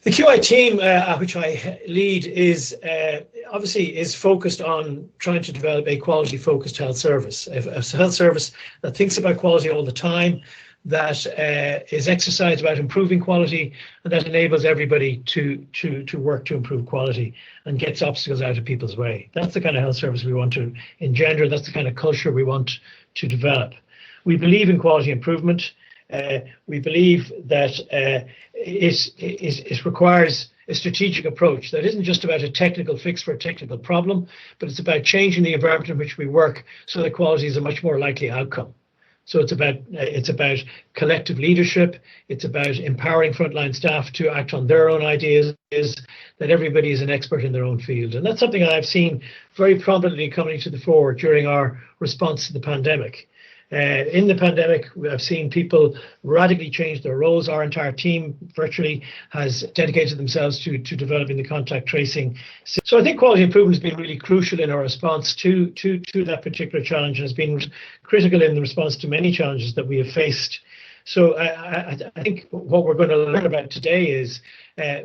The QI team, which I lead, is obviously focused on trying to develop a quality-focused health service, a health service that thinks about quality all the time, that is exercised about improving quality, and that enables everybody to work to improve quality and gets obstacles out of people's way. That's the kind of health service we want to engender. That's the kind of culture we want to develop. We believe in quality improvement. We believe that it requires a strategic approach that isn't just about a technical fix for a technical problem, but it's about changing the environment in which we work so that quality is a much more likely outcome. So it's about collective leadership. It's about empowering frontline staff to act on their own ideas, that everybody is an expert in their own field. And that's something I've seen very prominently coming to the fore during our response to the pandemic. In the pandemic, I've seen people radically change their roles. Our entire team virtually has dedicated themselves to developing the contact tracing. So I think quality improvement has been really crucial in our response to that particular challenge, and has been critical in the response to many challenges that we have faced. So I think what we're going to learn about today is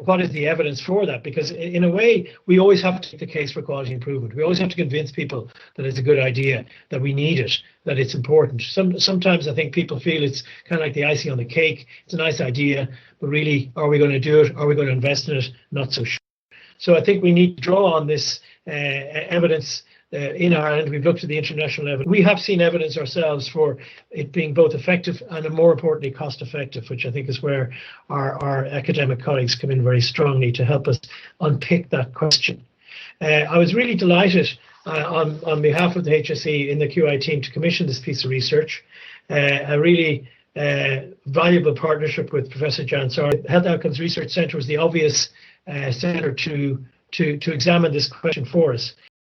what is the evidence for that? Because in a way, we always have to take the case for quality improvement. We always have to convince people that it's a good idea, that we need it, that it's important. Sometimes I think people feel it's kind of like the icing on the cake. It's a nice idea, but really, are we going to do it? Are we going to invest in it? Not so sure. So I think we need to draw on this evidence. In Ireland, we've looked at the international evidence. We have seen evidence ourselves for it being both effective and, more importantly, cost effective, which I think is where our academic colleagues come in very strongly to help us unpick that question. I was really delighted on behalf of the HSE in the QI team to commission this piece of research, a really valuable partnership with Professor Jan Sard. Health Outcomes Research Centre was the obvious centre to examine this question for us.